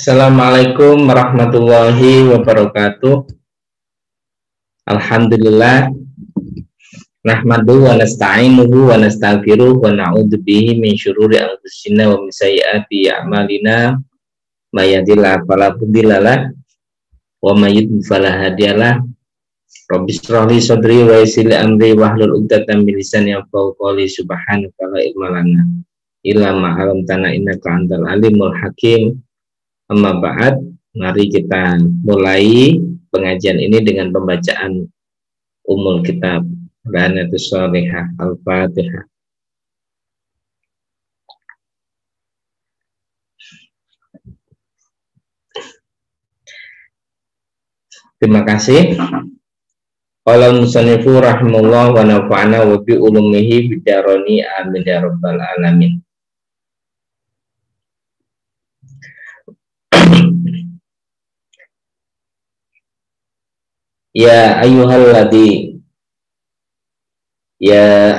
Assalamualaikum warahmatullahi wabarakatuh. Alhamdulillah. Nahmadu wa nasta'inuhu wa nastaghfiruh wa na'udzu bihi min syururi anfusina wa min sayyiati a'malina. May yahdihillahu fala mudhillalah wa may yudlil fala hadiyalah. Rabbi shrah li sadri wa yassir li amri wahlul 'uqdatam min lisani yafqahu qawli. Subhanaka la ilma lana illa ma 'allamtana innaka antal alimul hakim. Amma ba'd, mari kita mulai pengajian ini dengan pembacaan umul kitab Banatus Sholihah Al-Fatihah. Terima kasih. Qala musannifu rahimahullah wa nafa'ana wa bi ulumihi bidaroni amin ya rabbal alamin. Ya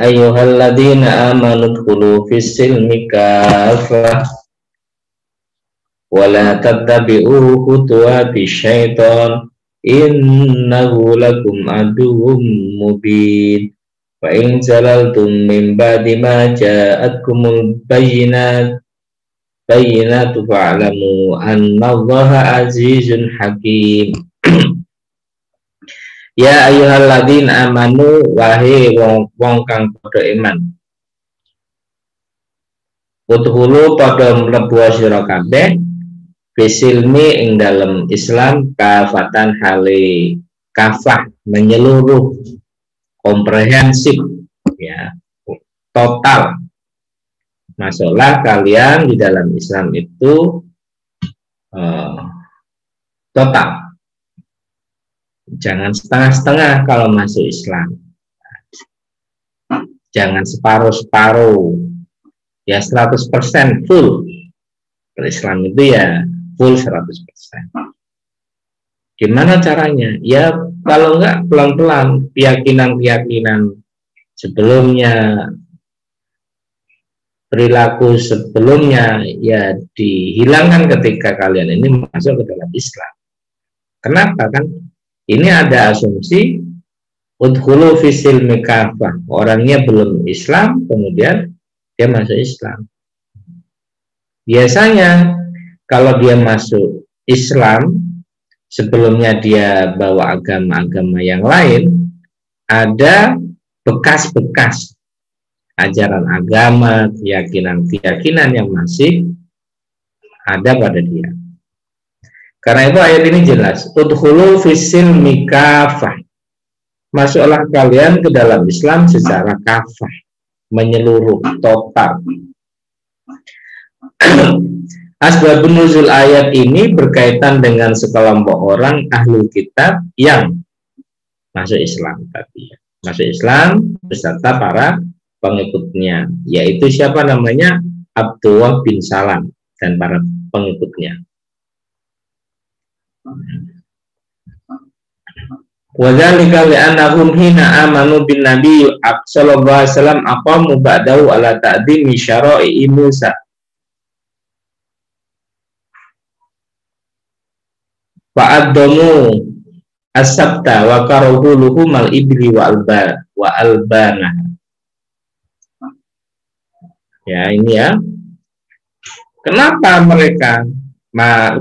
ayyuhalladzina amanu dkhulu fis silmi kafah wa la tattabi'u khutuwatis syaitan innahu lakum aduwwum mubin wa in zalaltum min ba'di ma ja'atkumul bayyinatu fa'lamu annallaha azizun hakim. Ya ayyuhalladzina amanu, wahai wong kang padha iman, udkhulu padha mlebu sira kabeh fisilmi ing dalem Islam kafatan hale kafah, menyeluruh, komprehensif, ya, total. Masuklah kalian di dalam Islam itu total. Jangan setengah-setengah kalau masuk Islam. Jangan separuh-separuh. Ya 100% full. Islam itu ya full 100%. Gimana caranya? Ya kalau enggak pelan-pelan, keyakinan-keyakinan sebelumnya, perilaku sebelumnya ya dihilangkan ketika kalian ini masuk ke dalam Islam. Kenapa kan? Ini ada asumsi udkhulu fisil mikafah, orangnya belum Islam kemudian dia masuk Islam. Biasanya kalau dia masuk Islam sebelumnya dia bawa agama-agama yang lain, ada bekas-bekas ajaran agama, keyakinan-keyakinan yang masih ada pada dia. Karena itu ayat ini jelas, udkhulu fisil mikafah, masuklah kalian ke dalam Islam secara kafah, menyeluruh, total. Asbabun nuzul ayat ini berkaitan dengan sekelompok orang ahlul kitab yang masuk Islam tadi, masuk Islam beserta para pengikutnya, yaitu siapa namanya? Abdullah bin Salam dan para pengikutnya. Wadzalika li'annahum hina amanu bin nabi sallallahu alaihi wasallam aqamu ba'dahu ala ta'dimi syara'i Musa fa'addamu as-sabta wa karahu luhumal ibli wa albana. Ya ini ya. Kenapa mereka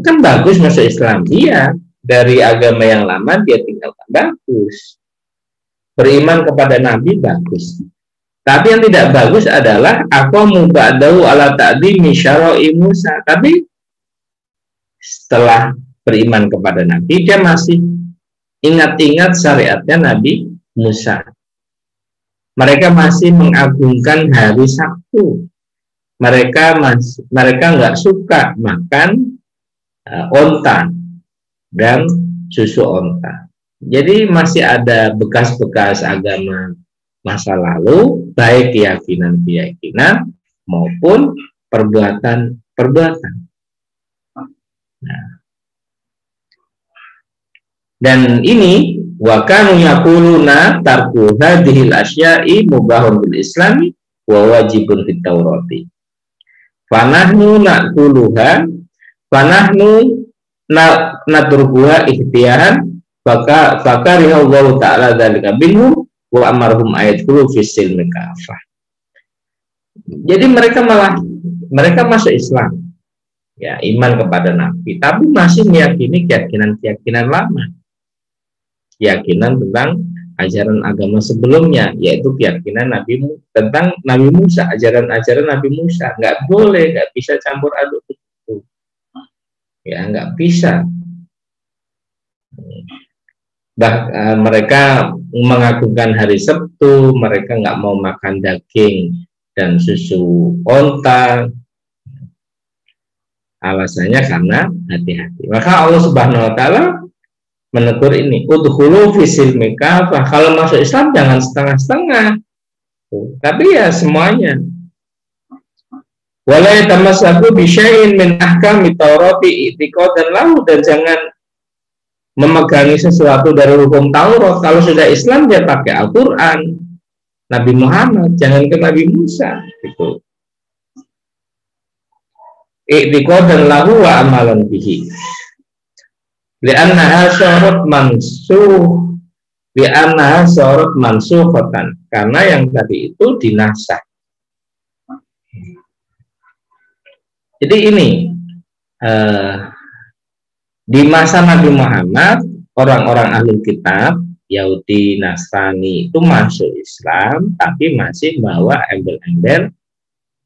kan bagus masuk Islam? Iya, dari agama yang lama dia tinggalkan, bagus. Beriman kepada Nabi, bagus. Tapi yang tidak bagus adalah aqamu ba'dahu ala ta'dimi syara'i Musa. Tapi setelah beriman kepada Nabi, dia masih ingat-ingat syariatnya Nabi Musa. Mereka masih mengagungkan hari Sabtu. Mereka nggak suka makan onta dan susu onta. Jadi masih ada bekas-bekas agama masa lalu, baik keyakinan-keyakinan maupun perbuatan-perbuatan. Nah, dan ini wa kanu yaquluna tarku hadhil asya'i mubahun bil islami wa wajibun fit taurati. Fanahnu naquluha Fanahnu natrukuha ikhtiyaran fakarihallahu ta'ala dzalika minhum wa amarhum ayadkhulu fis silmi kafah. Jadi mereka masuk Islam, ya, iman kepada Nabi, tapi masih meyakini keyakinan lama, keyakinan tentang ajaran agama sebelumnya, yaitu keyakinan tentang Nabi Musa, ajaran Nabi Musa. Nggak boleh, nggak bisa campur aduk itu, ya, nggak bisa. Mereka mengagungkan hari Sabtu, mereka nggak mau makan daging dan susu onta. Alasannya karena hati-hati. Maka Allah Subhanahu wa Ta'ala menegur ini, udkhulu fi silmi kafah. Kalau masuk Islam jangan setengah-setengah, tapi ya semuanya. Wala yatamassaku bi syai'in min ahkami Taurati i'tiqadan lahu, dan jangan memegangi sesuatu dari hukum Taurat. Kalau sudah Islam dia pakai Al-Quran, Nabi Muhammad, jangan ke Nabi Musa gitu. I'tiqadan lahu wa amalan bihi. Li'annaha syarat mansukhatan, karena yang tadi itu dinasah. Jadi ini di masa Nabi Muhammad, orang-orang ahlul kitab, Yahudi, Nasrani itu masuk Islam, tapi masih bawa embel-embel.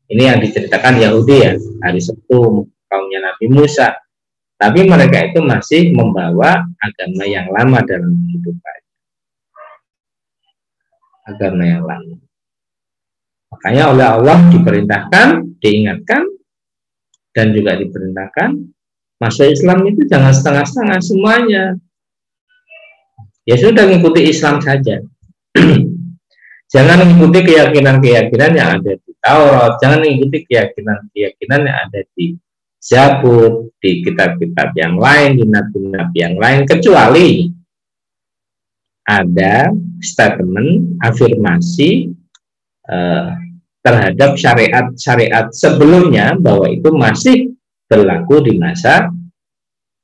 Ini yang diceritakan Yahudi, ya, hari Sabtu kaumnya Nabi Musa. Tapi mereka itu masih membawa agama yang lama dalam kehidupan. Agama yang lama. Makanya oleh Allah diperintahkan, diingatkan, dan juga diperintahkan masuk Islam itu jangan setengah-setengah semuanya. Ya sudah, mengikuti Islam saja. Jangan mengikuti keyakinan-keyakinan yang ada di Taurat, jangan mengikuti keyakinan-keyakinan yang ada di Zabur, di kitab-kitab yang lain, di nabi-nabi yang lain, kecuali ada statement afirmasi terhadap syariat-syariat sebelumnya bahwa itu masih berlaku di masa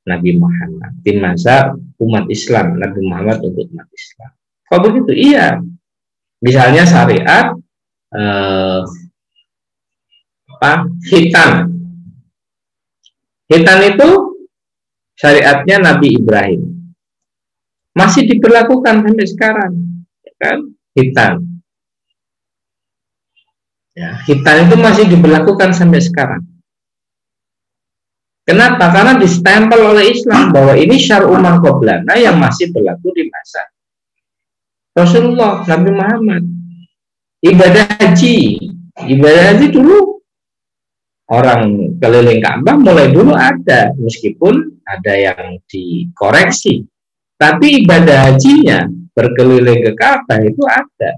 Nabi Muhammad, di masa umat Islam, Nabi Muhammad untuk umat Islam. Kalau begitu, iya. Misalnya syariat khitan. Khitan itu syariatnya Nabi Ibrahim, masih diberlakukan sampai sekarang, ya kan? Khitan. Ya, khitan itu masih diberlakukan sampai sekarang. Kenapa? Karena distempel oleh Islam bahwa ini syar'u man qablana yang masih berlaku di masa Rasulullah, Nabi Muhammad. Ibadah haji dulu orang keliling Ka'bah mulai dulu ada, meskipun ada yang dikoreksi, tapi ibadah hajinya berkeliling ke Ka'bah itu ada.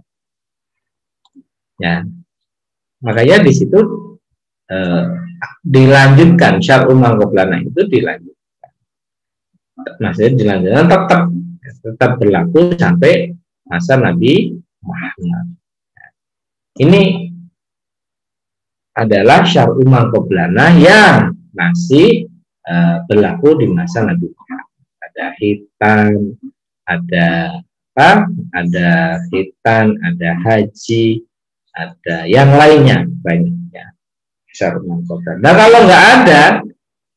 Ya, makanya di situ dilanjutkan syar'u man qablana itu dilanjutkan. Maksudnya dilanjutkan tetap berlaku sampai masa Nabi Muhammad. Ini adalah syar'u man qablana yang masih berlaku di masa Nabi Muhammad. Ada khitan, ada apa? Ada khitan, ada haji, ada yang lainnya banyaknya. Syar'u man qablana. Nah, kalau nggak ada,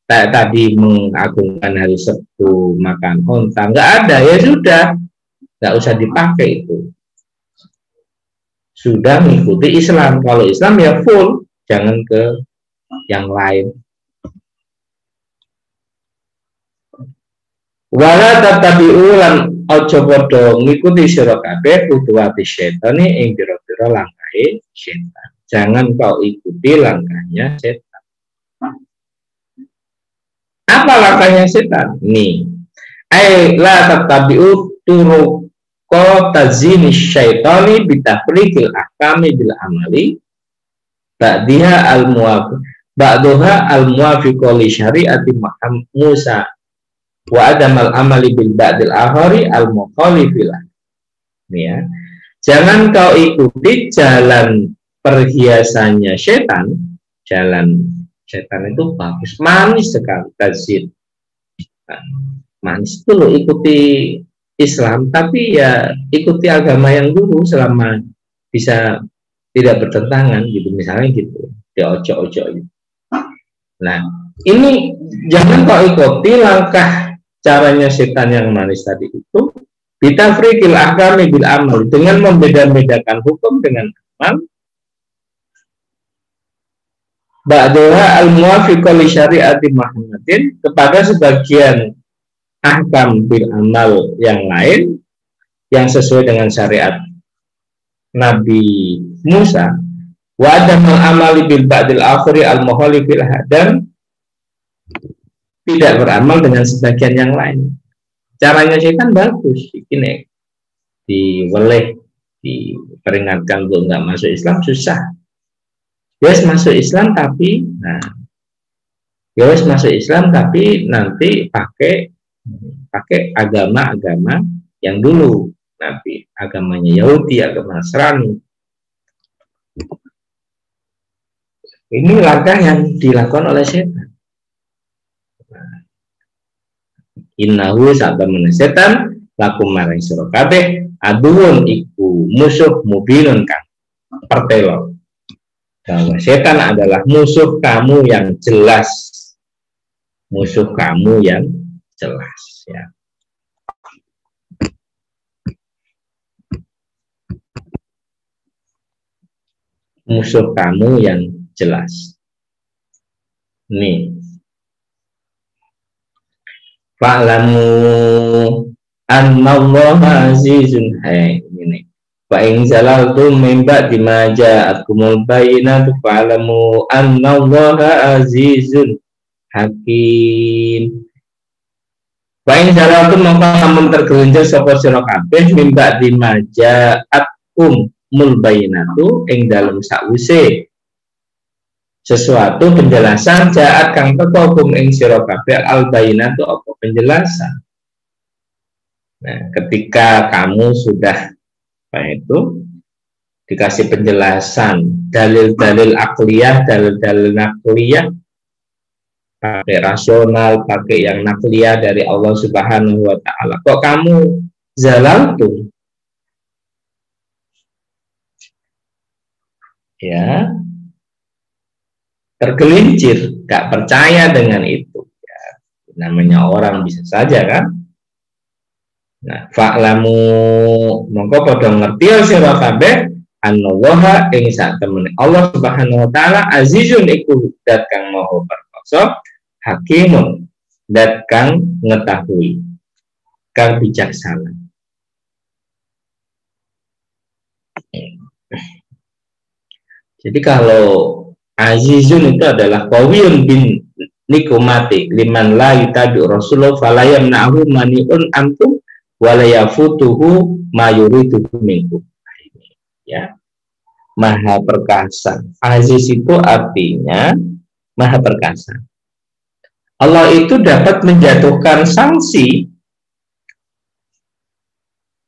kayak tadi mengagungkan hari Sabtu, makan onta, nggak ada, ya sudah, nggak usah dipakai itu. Sudah mengikuti Islam. Kalau Islam ya full, jangan ke yang lain. Wala tatabi'u lan aja padha ngikuti sira kabeh khutuwati syaitani ing pira-pira langkahe setan. Jangan kau ikuti langkahnya setan. Apa langkahnya setan? Nih. La tatabi'u turuq tazini syaitani bitafriqil ahkami bil amali ba'daha al-muwafiq li syari'ati Musa wa adamal amali bil ba'dil akhari al-mukhalifil. Ya. Jangan kau ikuti jalan perhiasannya setan, jalan setan itu bagus, manis sekali, tazid. Nah, manis itu loh, ikuti Islam, tapi ya ikuti agama yang dulu selama bisa tidak bertentangan gitu, misalnya gitu, diojok-ojok gitu. Nah, ini jangan kau ikuti langkah caranya setan yang manis tadi itu, bitafriqil ahkami bil amal, dengan membeda-bedakan hukum dengan amal, ba'daha al-muwafiqah li syariati Muhammadin, kepada sebagian ahkam bil amal yang lain yang sesuai dengan syariat Nabi Musa, wa adamal amali bil ba'dil akhiri al-muhalif bil dan tidak beramal dengan sebagian yang lain. Caranya setan bagus, ini diweleh, diperingatkan untuk nggak masuk Islam susah. Yes, masuk Islam tapi, masuk Islam tapi nanti pakai agama-agama yang dulu, nanti agamanya Yahudi, agama Nasrani. Ini langkah yang dilakukan oleh setan. Innahu sabamana setan lakum maring sira kabeh aduun iku musuh mubinun kang pertelo. Bahwa setan adalah musuh kamu yang jelas, musuh kamu yang jelas, ya. Musuh kamu yang jelas. Nih, fa'lamu annallaha azizun ini. Fa in zalaltum min ba'di ma ja'atkumul bayyinatu fa'lamu annallaha azizun hakim. Fa in zalaltum mongko lamun tergelincir sapa sira kabeh min ba'di ma ja'atkumul bayyinatu ing dalem sakwise sesuatu penjelasan ja'at kang teko hukum ing sira kabeh al bayyinatu apa penjelasan. Nah, ketika kamu sudah itu dikasih penjelasan dalil-dalil akliyah, dalil-dalil nakliyah, pakai rasional, pakai yang nakliyah dari Allah Subhanahu wa Ta'ala, kok kamu zalaltum, ya, tergelincir, gak percaya dengan itu, ya, namanya orang bisa saja kan. Nah, fa'lamu mongko padha ngerti sira kabeh annallaha ing sak temene Allah Subhanahu wa Ta'ala azizun iku dat kang maha perkasa, hakimun dat kang ngetahui, kang bijaksana. Jadi kalau azizun itu adalah qawiyun bin nikumati liman la yutabi rasulullah falayam na'hu mani'un antum walayafutuhu mayurituhu minkum, ya, maha perkasa. Aziz itu artinya maha perkasa. Allah itu dapat menjatuhkan sanksi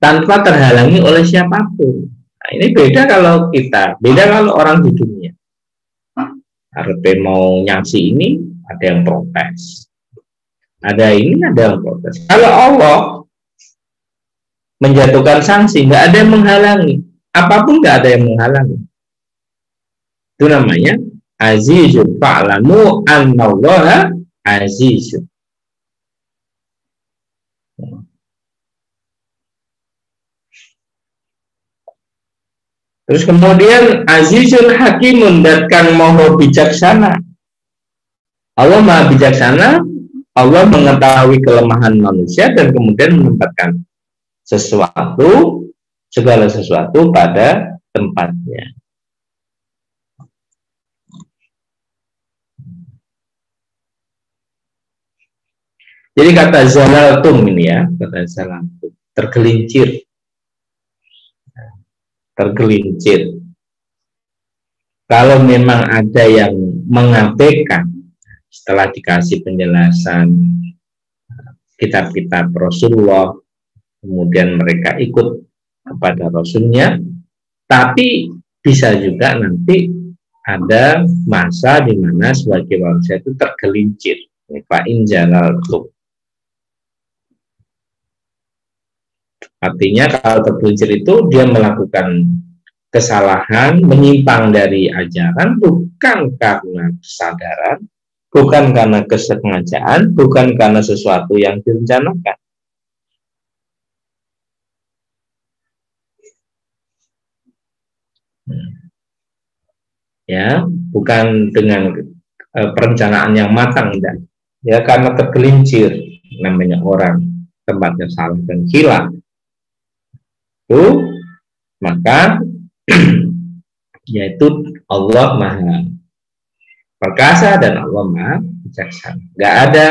tanpa terhalangi oleh siapapun. Nah, ini beda kalau kita, beda kalau orang di dunia. RP mau nyaksi ini, ada yang protes, ada ini, ada yang protes. Kalau Allah menjatuhkan sanksi, nggak ada yang menghalangi, apapun nggak ada yang menghalangi. Itu namanya azizun, fa'lamu annallaha azizun. Terus kemudian azizun hakimun, dan kang maha bijaksana. Allah maha bijaksana, Allah mengetahui kelemahan manusia dan kemudian menempatkan sesuatu, segala sesuatu pada tempatnya. Jadi kata zalaltum ini, ya, kata zalaltum, tergelincir, tergelincir. Kalau memang ada yang mengabaikan setelah dikasih penjelasan kitab-kitab Rasulullah, kemudian mereka ikut kepada Rasulnya, tapi bisa juga nanti ada masa di mana sebagai manusia itu tergelincir. Fa'in jalaltum. Artinya kalau tergelincir itu dia melakukan kesalahan, menyimpang dari ajaran, bukan karena kesadaran, bukan karena kesengajaan, bukan karena sesuatu yang direncanakan. Ya, bukan dengan perencanaan yang matang, enggak. Ya, karena tergelincir, namanya orang tempatnya salah dan hilang. Itu maka yaitu Allah Maha Perkasa dan Allah Maha Bijaksana. Enggak ada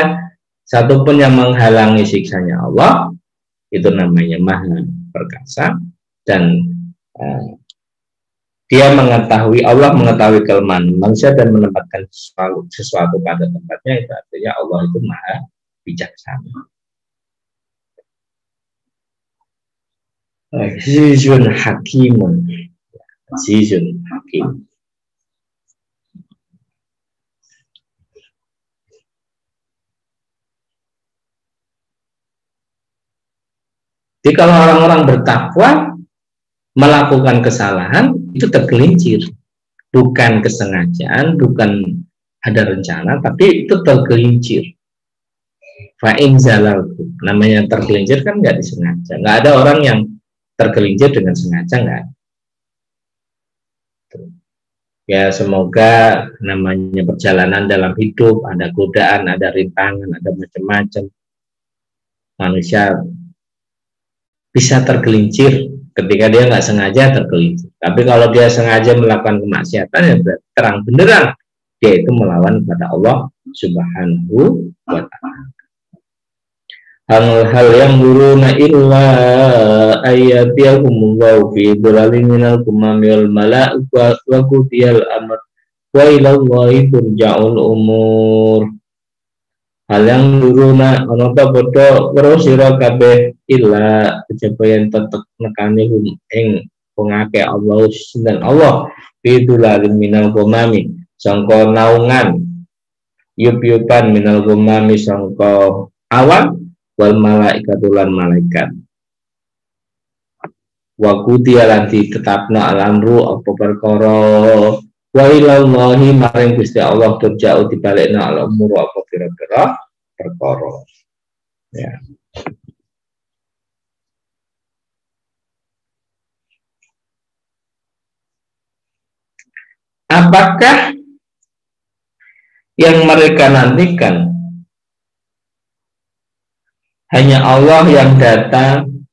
satupun yang menghalangi siksanya Allah. Itu namanya Maha Perkasa dan dia mengetahui, Allah mengetahui kelemahan manusia dan menempatkan sesuatu pada tempatnya. Itu artinya Allah itu Maha Bijaksana. Azizun Hakimun. Azizun Hakim. Jadi kalau orang-orang bertakwa melakukan kesalahan itu tergelincir, bukan kesengajaan, bukan ada rencana, tapi itu tergelincir. Fa'in zalaltu, namanya tergelincir kan nggak disengaja, nggak ada orang yang tergelincir dengan sengaja, nggak. Ya semoga namanya perjalanan dalam hidup ada godaan, ada rintangan, ada macam-macam. Manusia bisa tergelincir ketika dia nggak sengaja tergelincir. Tapi kalau dia sengaja melakukan kemaksiatan, ya terang benderang dia itu melawan kepada Allah Subhanahu wa Ta'ala. Hal yang buruna illa ayatiyahumullahu fi dhulalin minal kumami wal mala'ik wa qudiyal amr wa ilallahi turja'ul umur. Hal yang buruna ana ta padha karo sira kabeh illa kejaba yen tetep nekane ing pengake Allah dan Allah fi dhulalin minal kumami sangka naungan yup-yupan minal kumami sangka awan wal malaikatulan malaikat wa qutiya lan ditetapna al-amru apa perkara wa ilallahi maring Gusti Allah turja'u dibalekna al-umur apa kira-kira perkara ya. Apakah yang mereka nantikan hanya Allah yang datang?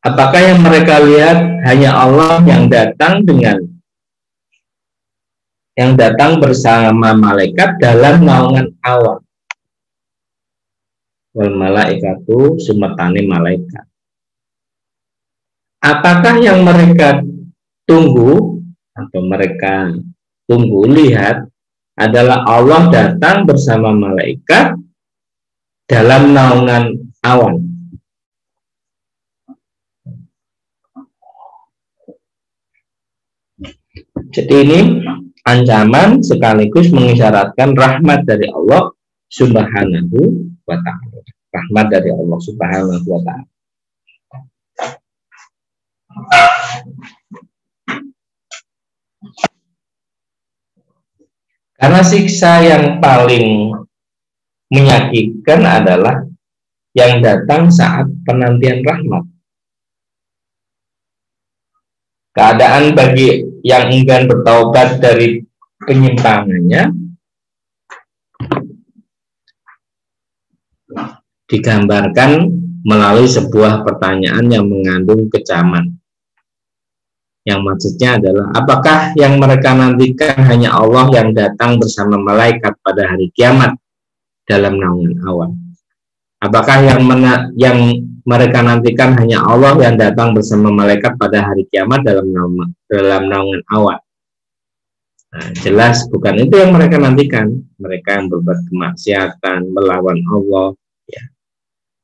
Apakah yang mereka lihat hanya Allah yang datang bersama malaikat dalam naungan awan? Wal malaikatu sumatane malaikat. Apakah yang mereka tunggu atau mereka tunggu lihat adalah Allah datang bersama malaikat dalam naungan awan? Jadi ini ancaman sekaligus mengisyaratkan rahmat dari Allah Subhanahu wa Ta'ala. Rahmat dari Allah Subhanahu wa Ta'ala. Karena siksa yang paling menyakitkan adalah yang datang saat penantian rahmat. Keadaan bagi yang enggan bertaubat dari penyimpangannya digambarkan melalui sebuah pertanyaan yang mengandung kecaman. Yang maksudnya adalah, apakah yang mereka nantikan hanya Allah yang datang bersama malaikat pada hari kiamat dalam naungan awan? Apakah yang mereka nantikan hanya Allah yang datang bersama malaikat pada hari kiamat dalam naungan awan? Nah, jelas bukan itu yang mereka nantikan. Mereka yang berbuat kemaksiatan, melawan Allah, ya.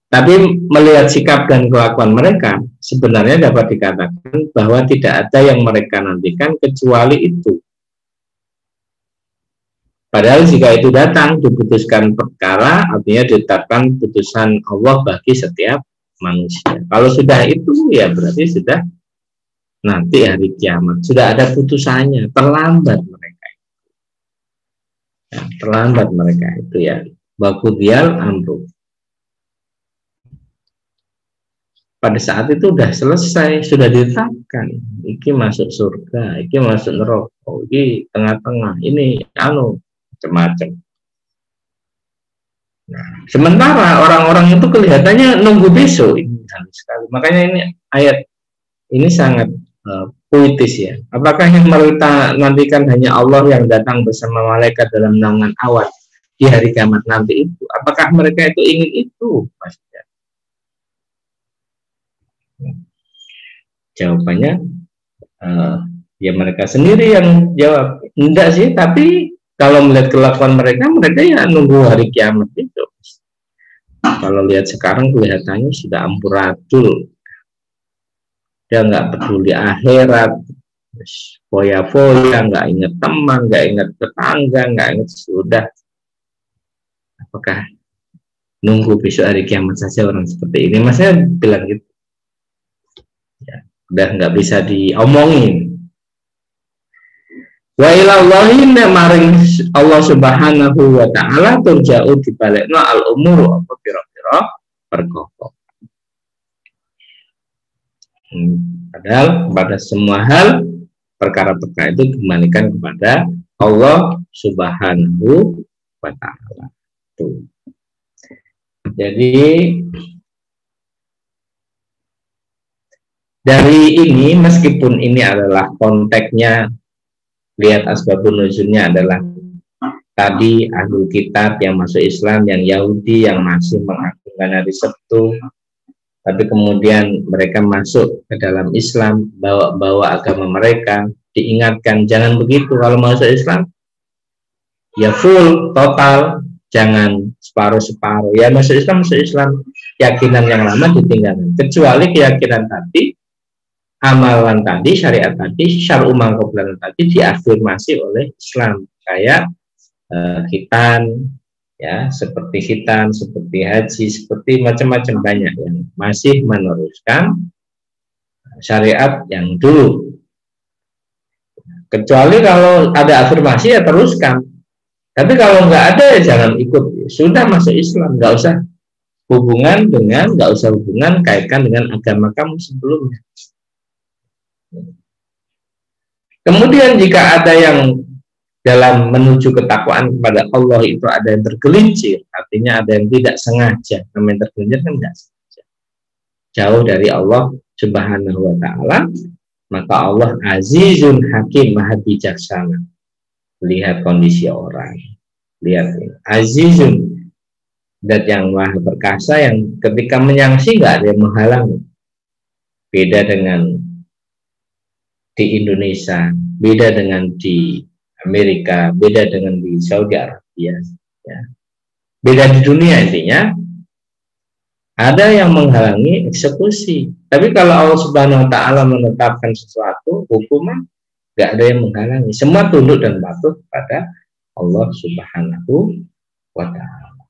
Tapi melihat sikap dan kelakuan mereka, sebenarnya dapat dikatakan bahwa tidak ada yang mereka nantikan kecuali itu. Padahal jika itu datang diputuskan perkara, artinya ditetapkan putusan Allah bagi setiap manusia. Kalau sudah itu ya berarti sudah nanti hari kiamat, sudah ada putusannya. Terlambat mereka, ya, terlambat mereka itu ya. Bakudial amru. Pada saat itu sudah selesai, sudah ditetapkan. Iki masuk surga, iki masuk neraka, iki tengah-tengah, ini macam-macam. Nah, sementara orang-orang itu kelihatannya nunggu besok. Ini halus sekali. Makanya ini ayat ini sangat puitis ya. Apakah yang mereka nantikan hanya Allah yang datang bersama malaikat dalam naungan awan di hari kiamat nanti itu? Apakah mereka itu ingin itu? Maksudnya. Jawabannya ya mereka sendiri yang jawab. Enggak sih, tapi kalau melihat kelakuan mereka ya nunggu hari kiamat itu. Kalau lihat sekarang kelihatannya sudah amburadul. Dia nggak peduli akhirat, foya-foya, nggak ingat teman, nggak ingat tetangga, nggak ingat sudah. Apakah nunggu besok hari kiamat saja orang seperti ini? Mas saya bilang gitu. Ya, udah nggak bisa diomongin. Wa ilallahi maring Allah subhanahu wa ta'ala turja'u dibalekno al umuru apa pira-pira perkara. Padahal pada semua hal perkara-perkara itu dikembalikan kepada Allah subhanahu wa ta'ala. Jadi dari ini, meskipun ini adalah konteksnya, lihat asbabun nuzulnya adalah tadi ahlul kitab yang masuk Islam, yang Yahudi yang masih mengagungkan hari Sabtu, tapi kemudian mereka masuk ke dalam Islam, bawa agama mereka, diingatkan jangan begitu kalau masuk Islam, ya full, total, jangan separuh-separuh, ya masuk Islam, keyakinan yang lama ditinggalkan, kecuali keyakinan tadi, amalan tadi, syariat tadi, syar'u mangqoblan tadi diafirmasi oleh Islam, kayak khitan, ya seperti khitan, seperti haji, seperti macam-macam banyak yang masih meneruskan syariat yang dulu. Kecuali kalau ada afirmasi ya teruskan, tapi kalau nggak ada ya jangan ikut. Sudah masuk Islam, nggak usah hubungan kaitkan dengan agama kamu sebelumnya. Kemudian jika ada yang dalam menuju ketakwaan kepada Allah itu ada yang tergelincir, artinya ada yang tidak sengaja. Namanya tergelincir kan tidak sengaja, jauh dari Allah subhanahu wa ta'ala, maka Allah azizun hakim, maha bijaksana. Lihat kondisi orang, lihat ini. Azizun, dat yang maha perkasa, yang ketika menyangsi nggak ada yang menghalangi. Beda dengan di Indonesia, beda dengan di Amerika, beda dengan di Saudi Arabia, ya. Beda di dunia intinya. Ada yang menghalangi eksekusi, tapi kalau Allah Subhanahu wa ta'ala menetapkan sesuatu hukuman, nggak ada yang menghalangi, semua tunduk dan patuh pada Allah Subhanahu wa ta'ala.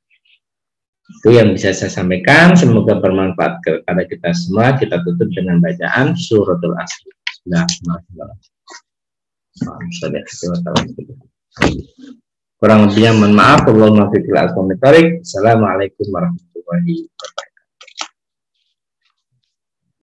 Itu yang bisa saya sampaikan, semoga bermanfaat kepada kita semua. Kita tutup dengan bacaan suratul Asr. Kurang lebihnya mohon maaf. Assalamualaikum warahmatullahi wabarakatuh.